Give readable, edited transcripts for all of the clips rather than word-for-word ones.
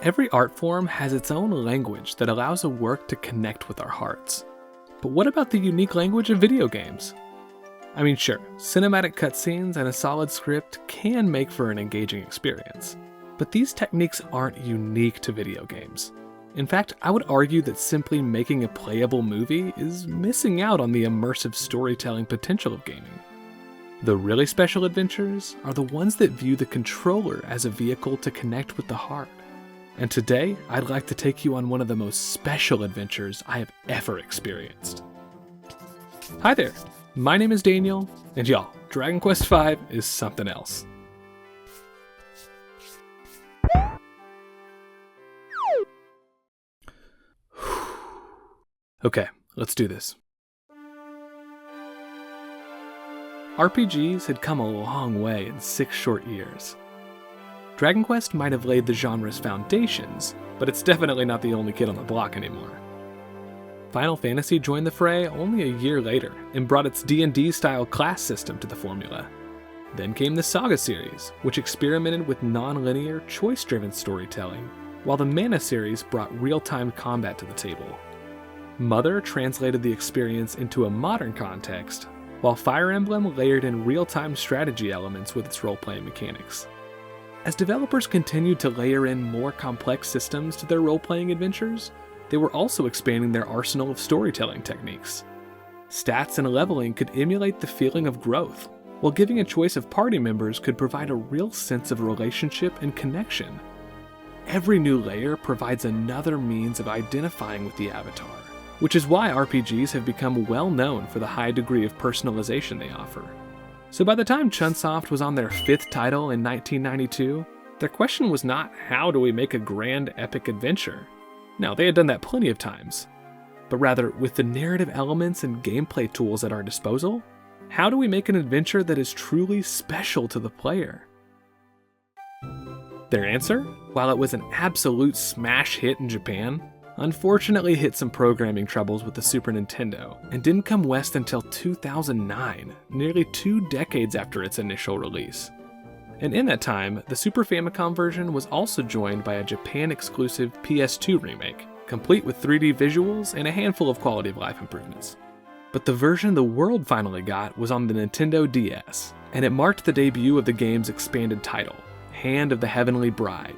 Every art form has its own language that allows a work to connect with our hearts. But what about the unique language of video games? I mean, sure, cinematic cutscenes and a solid script can make for an engaging experience, but these techniques aren't unique to video games. In fact, I would argue that simply making a playable movie is missing out on the immersive storytelling potential of gaming. The really special adventures are the ones that view the controller as a vehicle to connect with the heart. And today, I'd like to take you on one of the most special adventures I have ever experienced. Hi there, my name is Daniel, and y'all, Dragon Quest V is something else. Okay, let's do this. RPGs had come a long way in 6 short years. Dragon Quest might have laid the genre's foundations, but it's definitely not the only kid on the block anymore. Final Fantasy joined the fray only a year later and brought its D&D style class system to the formula. Then came the Saga series, which experimented with non-linear, choice-driven storytelling, while the Mana series brought real-time combat to the table. Mother translated the experience into a modern context, while Fire Emblem layered in real-time strategy elements with its role-playing mechanics. As developers continued to layer in more complex systems to their role-playing adventures, they were also expanding their arsenal of storytelling techniques. Stats and leveling could emulate the feeling of growth, while giving a choice of party members could provide a real sense of relationship and connection. Every new layer provides another means of identifying with the avatar, which is why RPGs have become well known for the high degree of personalization they offer. So by the time Chunsoft was on their 5th title in 1992, their question was not, how do we make a grand epic adventure? No, they had done that plenty of times. But rather, with the narrative elements and gameplay tools at our disposal, how do we make an adventure that is truly special to the player? Their answer, while it was an absolute smash hit in Japan, unfortunately hit some programming troubles with the Super Nintendo and didn't come west until 2009, nearly 2 decades after its initial release. And in that time, the Super Famicom version was also joined by a Japan-exclusive PS2 remake, complete with 3D visuals and a handful of quality of life improvements. But the version the world finally got was on the Nintendo DS, and it marked the debut of the game's expanded title, Hand of the Heavenly Bride.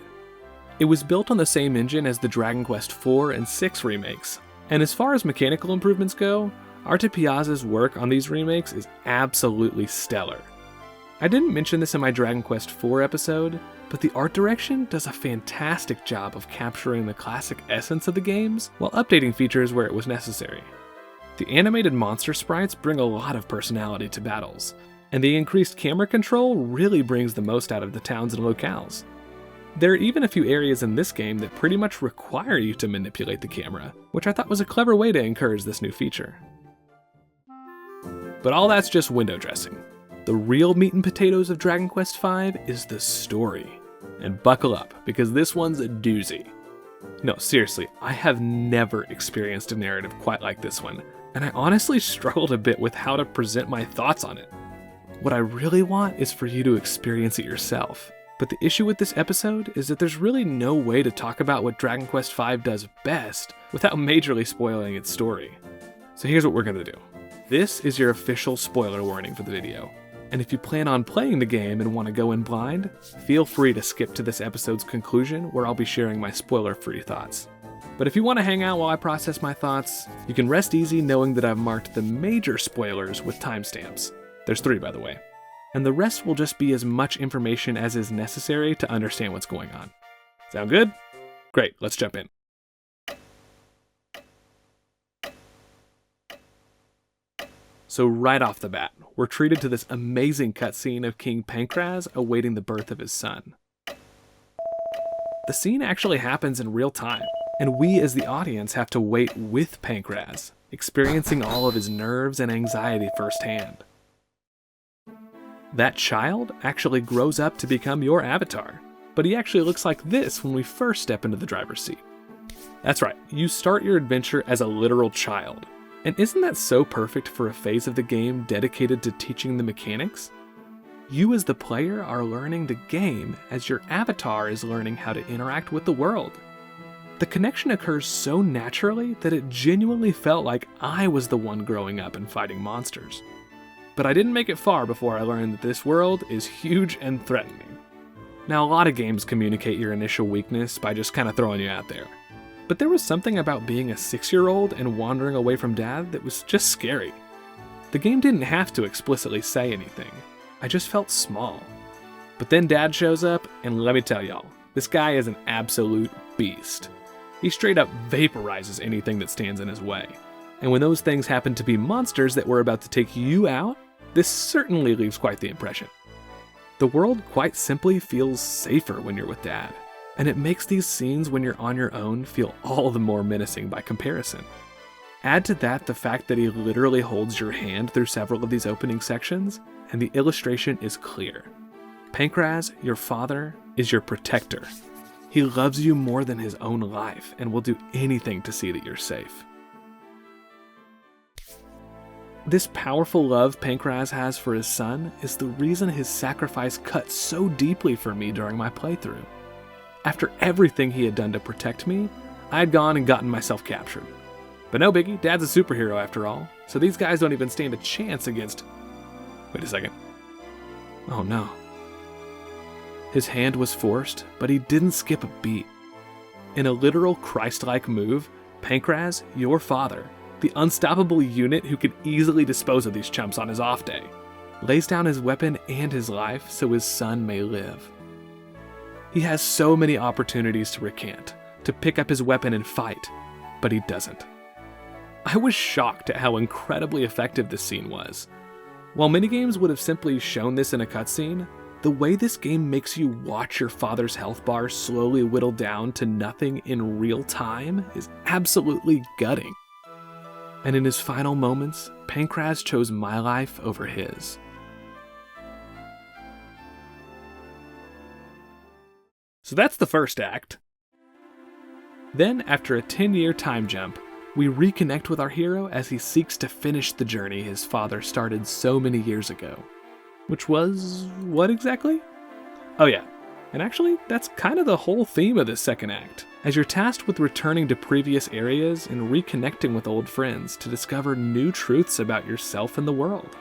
It was built on the same engine as the Dragon Quest IV and VI remakes, and as far as mechanical improvements go, Arte Piazza's work on these remakes is absolutely stellar. I didn't mention this in my Dragon Quest IV episode, but the art direction does a fantastic job of capturing the classic essence of the games while updating features where it was necessary. The animated monster sprites bring a lot of personality to battles, and the increased camera control really brings the most out of the towns and locales. There are even a few areas in this game that pretty much require you to manipulate the camera, which I thought was a clever way to encourage this new feature. But all that's just window dressing. The real meat and potatoes of Dragon Quest V is the story. And buckle up, because this one's a doozy. No, seriously, I have never experienced a narrative quite like this one, and I honestly struggled a bit with how to present my thoughts on it. What I really want is for you to experience it yourself. But the issue with this episode is that there's really no way to talk about what Dragon Quest V does best without majorly spoiling its story. So here's what we're gonna do. This is your official spoiler warning for the video. And if you plan on playing the game and want to go in blind, feel free to skip to this episode's conclusion where I'll be sharing my spoiler-free thoughts. But if you want to hang out while I process my thoughts, you can rest easy knowing that I've marked the major spoilers with timestamps. There's 3, by the way. And the rest will just be as much information as is necessary to understand what's going on. Sound good? Great, let's jump in. So right off the bat, we're treated to this amazing cutscene of King Pankraz awaiting the birth of his son. The scene actually happens in real time, and we as the audience have to wait with Pankraz, experiencing all of his nerves and anxiety firsthand. That child actually grows up to become your avatar, but he actually looks like this when we first step into the driver's seat. That's right, you start your adventure as a literal child. And isn't that so perfect for a phase of the game dedicated to teaching the mechanics? You as the player are learning the game as your avatar is learning how to interact with the world. The connection occurs so naturally that it genuinely felt like I was the one growing up and fighting monsters. But I didn't make it far before I learned that this world is huge and threatening. Now, a lot of games communicate your initial weakness by just kind of throwing you out there. But there was something about being a 6-year-old and wandering away from Dad that was just scary. The game didn't have to explicitly say anything. I just felt small. But then Dad shows up, and let me tell y'all, this guy is an absolute beast. He straight up vaporizes anything that stands in his way. And when those things happen to be monsters that were about to take you out, this certainly leaves quite the impression. The world quite simply feels safer when you're with Dad, and it makes these scenes when you're on your own feel all the more menacing by comparison. Add to that the fact that he literally holds your hand through several of these opening sections, and the illustration is clear. Pankraz, your father, is your protector. He loves you more than his own life and will do anything to see that you're safe. This powerful love Pankraz has for his son is the reason his sacrifice cut so deeply for me during my playthrough. After everything he had done to protect me, I had gone and gotten myself captured. But no biggie, Dad's a superhero after all, so these guys don't even stand a chance against... Wait a second. Oh no. His hand was forced, but he didn't skip a beat. In a literal Christ-like move, Pankraz, your father, the unstoppable unit who could easily dispose of these chumps on his off day, lays down his weapon and his life so his son may live. He has so many opportunities to recant, to pick up his weapon and fight, but he doesn't. I was shocked at how incredibly effective this scene was. While minigames would have simply shown this in a cutscene, the way this game makes you watch your father's health bar slowly whittle down to nothing in real time is absolutely gutting. And in his final moments, Pankraz chose my life over his. So that's the first act. Then, after a 10-year time jump, we reconnect with our hero as he seeks to finish the journey his father started so many years ago. Which was... what exactly? Oh yeah, and actually, that's kind of the whole theme of this second act, as you're tasked with returning to previous areas and reconnecting with old friends to discover new truths about yourself and the world.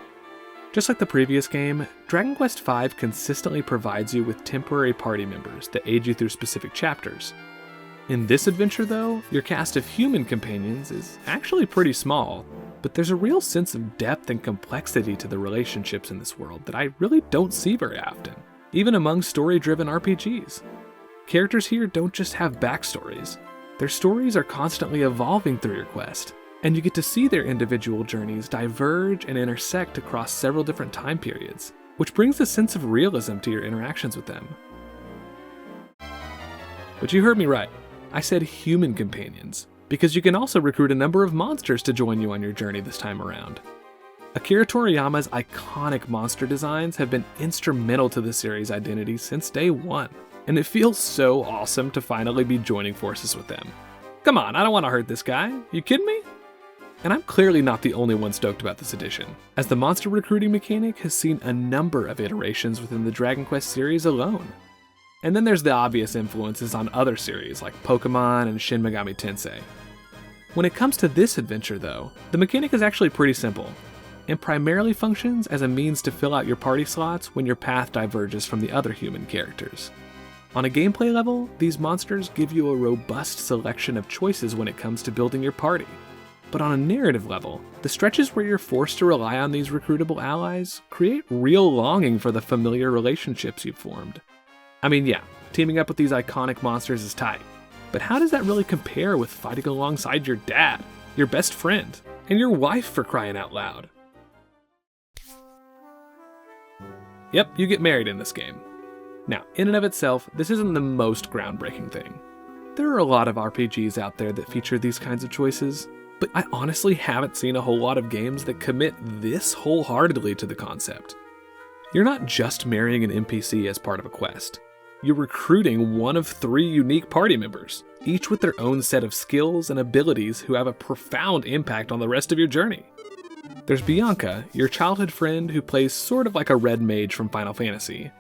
Just like the previous game, Dragon Quest V consistently provides you with temporary party members that aid you through specific chapters. In this adventure though, your cast of human companions is actually pretty small, but there's a real sense of depth and complexity to the relationships in this world that I really don't see very often, even among story-driven RPGs. Characters here don't just have backstories. Their stories are constantly evolving through your quest, and you get to see their individual journeys diverge and intersect across several different time periods, which brings a sense of realism to your interactions with them. But you heard me right. I said human companions, because you can also recruit a number of monsters to join you on your journey this time around. Akira Toriyama's iconic monster designs have been instrumental to the series' identity since day one, and it feels so awesome to finally be joining forces with them. Come on, I don't want to hurt this guy. You kidding me? And I'm clearly not the only one stoked about this edition, as the monster recruiting mechanic has seen a number of iterations within the Dragon Quest series alone. And then there's the obvious influences on other series like Pokemon and Shin Megami Tensei. When it comes to this adventure though, the mechanic is actually pretty simple, and primarily functions as a means to fill out your party slots when your path diverges from the other human characters. On a gameplay level, these monsters give you a robust selection of choices when it comes to building your party. But on a narrative level, the stretches where you're forced to rely on these recruitable allies create real longing for the familiar relationships you've formed. I mean, yeah, teaming up with these iconic monsters is tight, but how does that really compare with fighting alongside your dad, your best friend, and your wife, for crying out loud? Yep, you get married in this game. Now, in and of itself, this isn't the most groundbreaking thing. There are a lot of RPGs out there that feature these kinds of choices, but I honestly haven't seen a whole lot of games that commit this wholeheartedly to the concept. You're not just marrying an NPC as part of a quest. You're recruiting one of 3 unique party members, each with their own set of skills and abilities who have a profound impact on the rest of your journey. There's Bianca, your childhood friend who plays sort of like a red mage from Final Fantasy.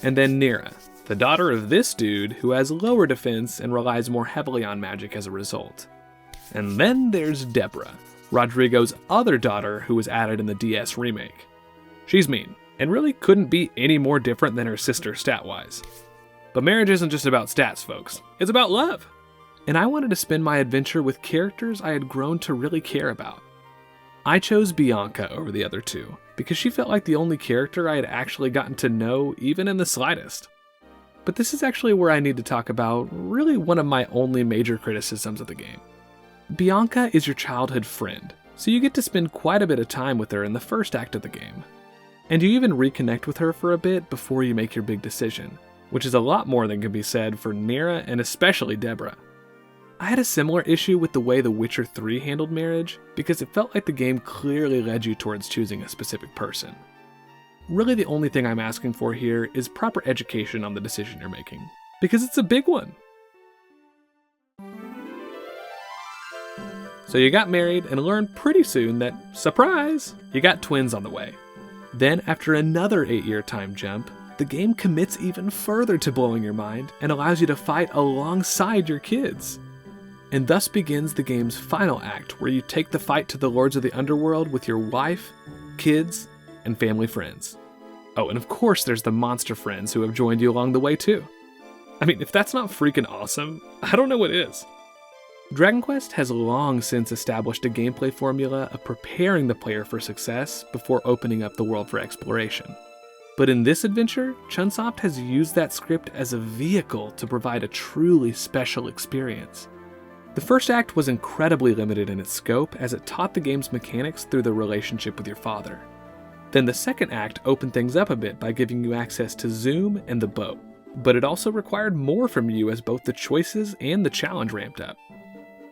And then Nira, the daughter of this dude who has lower defense and relies more heavily on magic as a result. And then there's Deborah, Rodrigo's other daughter who was added in the DS remake. She's mean, and really couldn't be any more different than her sister stat-wise. But marriage isn't just about stats, folks. It's about love. And I wanted to spend my adventure with characters I had grown to really care about. I chose Bianca over the other two, because she felt like the only character I had actually gotten to know even in the slightest. But this is actually where I need to talk about really one of my only major criticisms of the game. Bianca is your childhood friend, so you get to spend quite a bit of time with her in the first act of the game. And you even reconnect with her for a bit before you make your big decision, which is a lot more than can be said for Nira and especially Deborah. I had a similar issue with the way The Witcher 3 handled marriage, because it felt like the game clearly led you towards choosing a specific person. Really the only thing I'm asking for here is proper education on the decision you're making, because it's a big one. So you got married and learned pretty soon that, surprise, you got twins on the way. Then after another 8-year time jump, the game commits even further to blowing your mind and allows you to fight alongside your kids. And thus begins the game's final act, where you take the fight to the lords of the underworld with your wife, kids, and family friends. Oh, and of course there's the monster friends who have joined you along the way too. I mean, if that's not freaking awesome, I don't know what is. Dragon Quest has long since established a gameplay formula of preparing the player for success before opening up the world for exploration. But in this adventure, Chunsoft has used that script as a vehicle to provide a truly special experience. The first act was incredibly limited in its scope as it taught the game's mechanics through the relationship with your father. Then the second act opened things up a bit by giving you access to Zoom and the boat, but it also required more from you as both the choices and the challenge ramped up.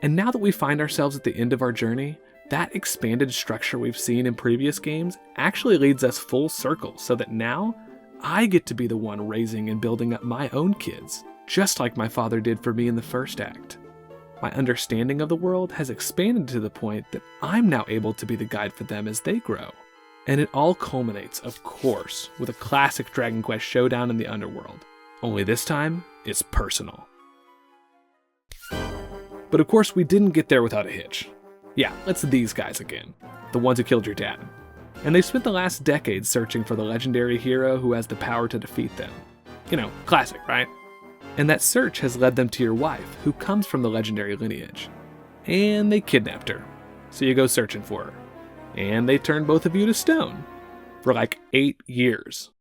And now that we find ourselves at the end of our journey, that expanded structure we've seen in previous games actually leads us full circle, so that now I get to be the one raising and building up my own kids, just like my father did for me in the first act. My understanding of the world has expanded to the point that I'm now able to be the guide for them as they grow. And it all culminates, of course, with a classic Dragon Quest showdown in the underworld. Only this time, it's personal. But of course, we didn't get there without a hitch. Yeah, it's these guys again, the ones who killed your dad. And they've spent the last decade searching for the legendary hero who has the power to defeat them. You know, classic, right? And that search has led them to your wife, who comes from the legendary lineage. And they kidnapped her, so you go searching for her. And they turned both of you to stone, for like 8 years.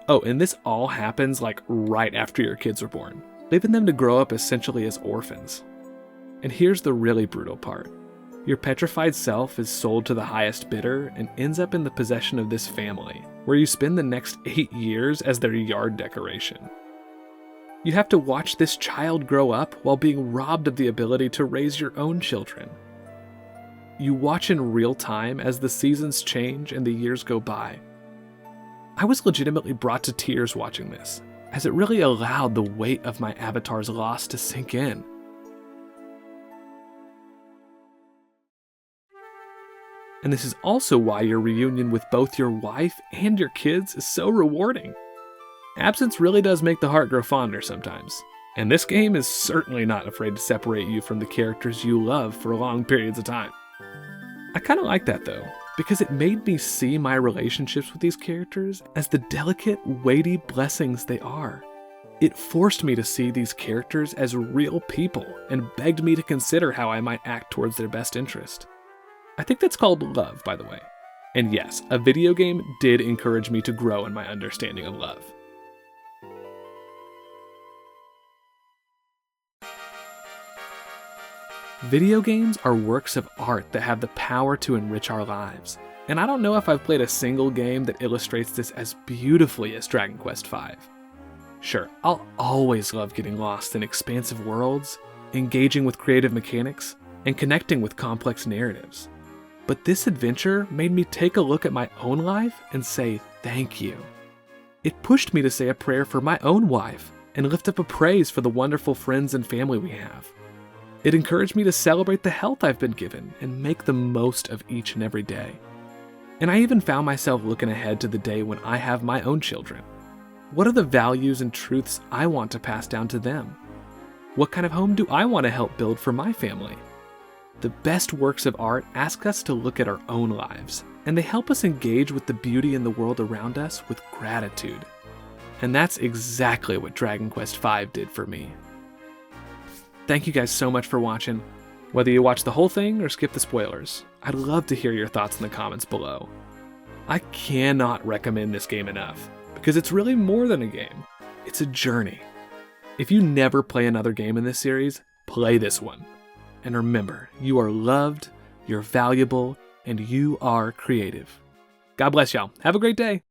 Oh, and this all happens like right after your kids were born, leaving them to grow up essentially as orphans. And here's the really brutal part. Your petrified self is sold to the highest bidder and ends up in the possession of this family, where you spend the next 8 years as their yard decoration. You have to watch this child grow up while being robbed of the ability to raise your own children. You watch in real time as the seasons change and the years go by. I was legitimately brought to tears watching this, as it really allowed the weight of my avatar's loss to sink in. And this is also why your reunion with both your wife and your kids is so rewarding. Absence really does make the heart grow fonder sometimes, and this game is certainly not afraid to separate you from the characters you love for long periods of time. I kinda like that though, because it made me see my relationships with these characters as the delicate, weighty blessings they are. It forced me to see these characters as real people and begged me to consider how I might act towards their best interest. I think that's called love, by the way. And yes, a video game did encourage me to grow in my understanding of love. Video games are works of art that have the power to enrich our lives, and I don't know if I've played a single game that illustrates this as beautifully as Dragon Quest V. Sure, I'll always love getting lost in expansive worlds, engaging with creative mechanics, and connecting with complex narratives. But this adventure made me take a look at my own life and say thank you. It pushed me to say a prayer for my own wife and lift up a praise for the wonderful friends and family we have. It encouraged me to celebrate the health I've been given and make the most of each and every day. And I even found myself looking ahead to the day when I have my own children. What are the values and truths I want to pass down to them? What kind of home do I want to help build for my family? The best works of art ask us to look at our own lives, and they help us engage with the beauty in the world around us with gratitude. And that's exactly what Dragon Quest V did for me. Thank you guys so much for watching. Whether you watch the whole thing or skip the spoilers, I'd love to hear your thoughts in the comments below. I cannot recommend this game enough, because it's really more than a game. It's a journey. If you never play another game in this series, play this one. And remember, you are loved, you're valuable, and you are creative. God bless y'all. Have a great day.